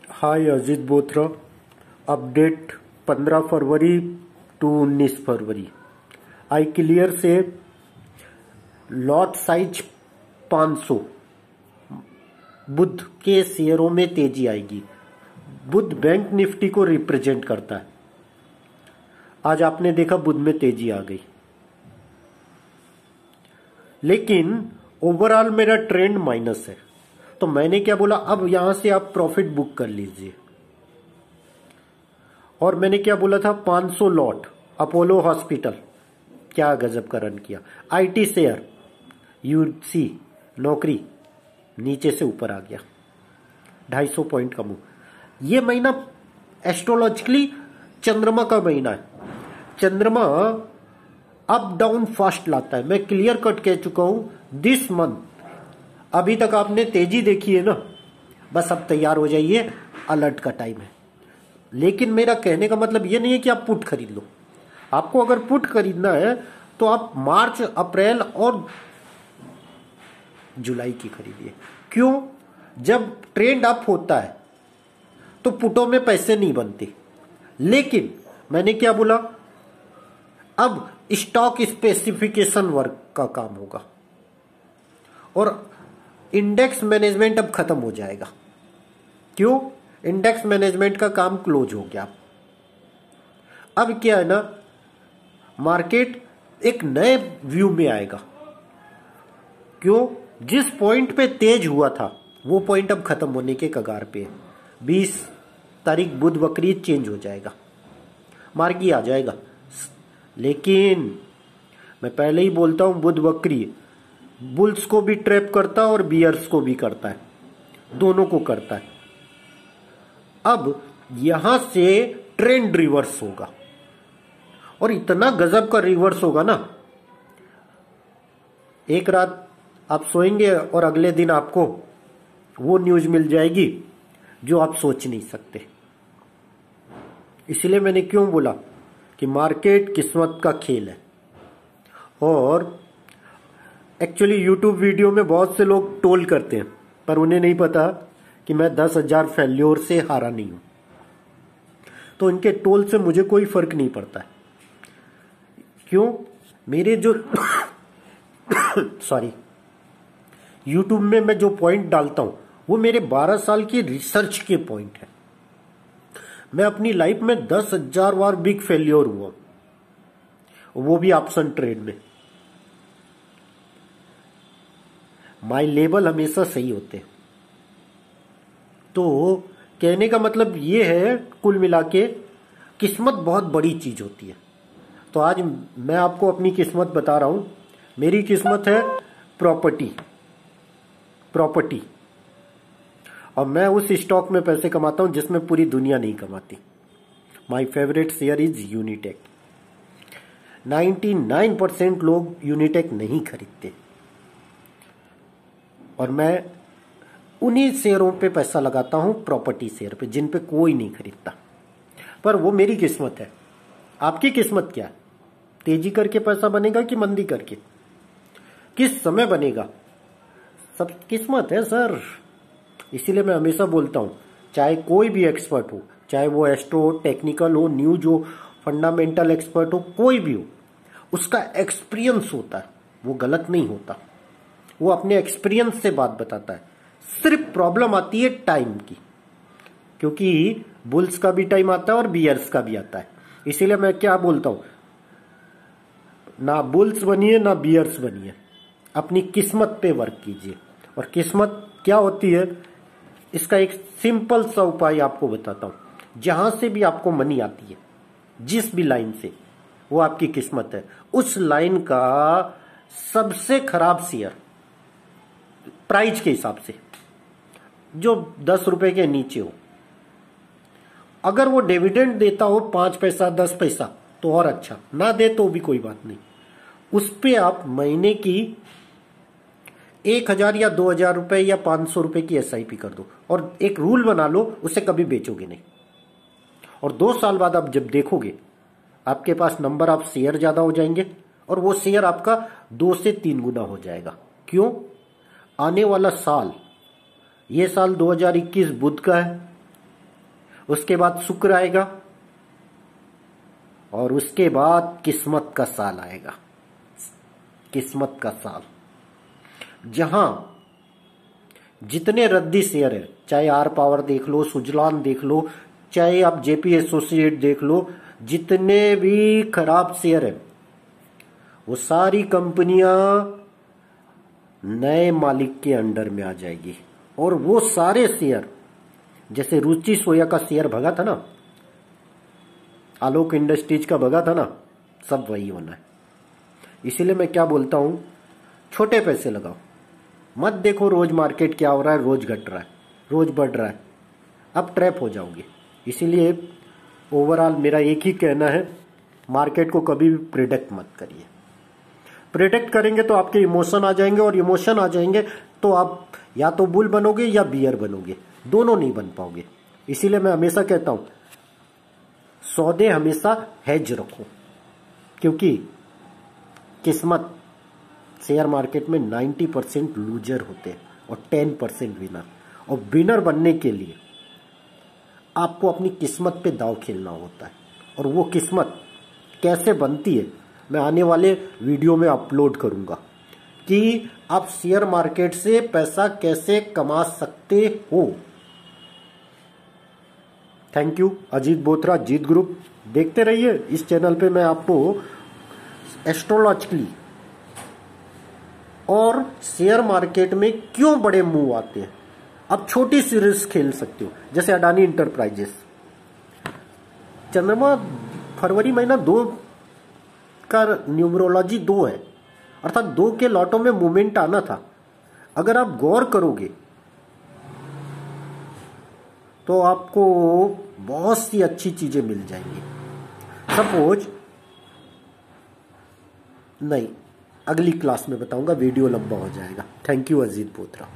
हाय Ajit Bothra. Update 15 फरवरी to 19 फरवरी। आई क्लियर से लॉट साइज 500 बुध के शेयरों में तेजी आएगी। बुध बैंक निफ्टी को रिप्रेजेंट करता है। आज आपने देखा बुध में तेजी आ गई, लेकिन ओवरऑल मेरा ट्रेंड माइनस है। तो मैंने क्या बोला, अब यहां से आप प्रॉफिट बुक कर लीजिए। और मैंने क्या बोला था, 500 लॉट अपोलो हॉस्पिटल, क्या गजब का रन किया। आईटी शेयर यूसी नौकरी नीचे से ऊपर आ गया, 250 पॉइंट का मूव। ये महीना एस्ट्रोलॉजिकली चंद्रमा का महीना है। चंद्रमा अप डाउन फास्ट लाता है। मैं क्लियर कट कह चुका हूं दिस मंथ। अभी तक आपने तेजी देखी है ना, बस अब तैयार हो जाइए, अलर्ट का टाइम है। लेकिन मेरा कहने का मतलब ये नहीं है कि आप पुट खरीद लो। आपको अगर पुट खरीदना है तो आप मार्च, अप्रैल और जुलाई की खरीदिए। क्यों? जब ट्रेंड अप होता है तो पुटों में पैसे नहीं बनते। लेकिन मैंने क्या बोला, अब स्टॉक स्पेसिफिकेशन वर्क का काम होगा और इंडेक्स मैनेजमेंट अब खत्म हो जाएगा। क्यों? इंडेक्स मैनेजमेंट का काम क्लोज हो गया। अब क्या है ना, मार्केट एक नए व्यू में आएगा। क्यों? जिस पॉइंट पे तेज हुआ था वो पॉइंट अब खत्म होने के कगार पे है। 20 तारीख बुध बकरीद चेंज हो जाएगा, मार्गी आ जाएगा। लेकिन मैं पहले ही बोलता हूं, बुध बकरी बुल्स को भी ट्रैप करता है और बियर्स को भी करता है, दोनों को करता है। अब यहां से ट्रेंड रिवर्स होगा और इतना गजब का रिवर्स होगा ना, एक रात आप सोएंगे और अगले दिन आपको वो न्यूज मिल जाएगी जो आप सोच नहीं सकते। इसलिए मैंने क्यों बोला कि मार्केट किस्मत का खेल है। और एक्चुअली यूट्यूब वीडियो में बहुत से लोग टोल करते हैं, पर उन्हें नहीं पता कि मैं 10,000 फेल्योर से हारा नहीं हूं। तो इनके टोल से मुझे कोई फर्क नहीं पड़ता है। क्यों? मेरे जो सॉरी, यूट्यूब में मैं जो पॉइंट डालता हूं वो मेरे 12 साल की रिसर्च के पॉइंट है। मैं अपनी लाइफ में 10,000 बार बिग फेल्योर हुआ, वो भी ऑप्शन ट्रेड में। माई लेवल हमेशा सही होते। तो कहने का मतलब ये है, कुल मिला के किस्मत बहुत बड़ी चीज होती है। तो आज मैं आपको अपनी किस्मत बता रहा हूं। मेरी किस्मत है प्रॉपर्टी। और मैं उस स्टॉक में पैसे कमाता हूं जिसमें पूरी दुनिया नहीं कमाती। My favourite share is Unitech. 99% लोग यूनिटेक नहीं खरीदते और मैं उन्हीं शेयरों पे पैसा लगाता हूं, प्रॉपर्टी शेयर पे, जिन पे कोई नहीं खरीदता। पर वो मेरी किस्मत है। आपकी किस्मत क्या है? तेजी करके पैसा बनेगा कि मंदी करके? किस समय बनेगा? सब किस्मत है सर। इसीलिए मैं हमेशा बोलता हूं, चाहे कोई भी एक्सपर्ट हो, चाहे वो एस्ट्रो, टेक्निकल हो, न्यूज हो, फंडामेंटल एक्सपर्ट हो, कोई भी हो, उसका एक्सपीरियंस होता है, वो गलत नहीं होता। वो अपने एक्सपीरियंस से बात बताता है। सिर्फ प्रॉब्लम आती है टाइम की, क्योंकि बुल्स का भी टाइम आता है और बियर्स का भी आता है। इसीलिए मैं क्या बोलता हूं, ना बुल्स बनिए ना बियर्स बनिए, अपनी किस्मत पे वर्क कीजिए। और किस्मत क्या होती है, इसका एक सिंपल सा उपाय आपको बताता हूं। जहां से भी आपको मनी आती है, जिस भी लाइन से, वो आपकी किस्मत है। उस लाइन का सबसे खराब शेयर प्राइस के हिसाब से, जो 10 रुपए के नीचे हो, अगर वो डिविडेंड देता हो 5 पैसा 10 पैसा तो और अच्छा, ना दे तो भी कोई बात नहीं। उस पे आप महीने की 1,000 या 2,000 रुपए या 500 रुपए की SIP कर दो और एक रूल बना लो, उसे कभी बेचोगे नहीं। और 2 साल बाद आप जब देखोगे, आपके पास नंबर ऑफ शेयर ज्यादा हो जाएंगे और वो शेयर आपका 2 से 3 गुना हो जाएगा। क्यों? आने वाला साल, ये साल 2021 बुध का है, उसके बाद शुक्र आएगा, और उसके बाद किस्मत का साल आएगा। किस्मत का साल, जहां जितने रद्दी शेयर है, चाहे आर पावर देख लो, सुजलान देख लो, चाहे आप जेपी एसोसिएट देख लो, जितने भी खराब शेयर है वो सारी कंपनियां नए मालिक के अंडर में आ जाएगी। और वो सारे शेयर, जैसे रुचि सोया का शेयर भगा था ना, आलोक इंडस्ट्रीज का भगा था ना, सब वही होना है। इसीलिए मैं क्या बोलता हूं, छोटे पैसे लगाओ, मत देखो रोज मार्केट क्या हो रहा है, रोज घट रहा है, रोज बढ़ रहा है, अब ट्रैप हो जाओगे। इसीलिए ओवरऑल मेरा एक ही कहना है, मार्केट को कभी भी प्रिडिक्ट मत करिए। प्रिडिक्ट करेंगे तो आपके इमोशन आ जाएंगे, और इमोशन आ जाएंगे तो आप या तो बुल बनोगे या बियर बनोगे, दोनों नहीं बन पाओगे। इसीलिए मैं हमेशा कहता हूं, सौदे हमेशा हेज रखो, क्योंकि किस्मत शेयर मार्केट में 90% लूजर होते हैं और 10% विनर। और विनर बनने के लिए आपको अपनी किस्मत पे दांव खेलना होता है, और वो किस्मत कैसे बनती है मैं आने वाले वीडियो में अपलोड करूंगा, कि आप शेयर मार्केट से पैसा कैसे कमा सकते हो। Thank you Ajit Bothra, Jeet group. देखते रहिए इस चैनल पे, मैं आपको एस्ट्रोलॉजिकली और शेयर मार्केट में क्यों बड़े मूव आते हैं, अब छोटी सी रिस्क खेल सकते हो। जैसे अडानी इंटरप्राइजेस, चंद्रमा फरवरी महीना 2 का न्यूमरोलॉजी 2 है, अर्थात 2 के लॉटों में मूवमेंट आना था। अगर आप गौर करोगे तो आपको बहुत सी अच्छी चीजें मिल जाएंगी। सपोज, नहीं, अगली क्लास में बताऊंगा, वीडियो लंबा हो जाएगा। Thank you Ajit Bothra.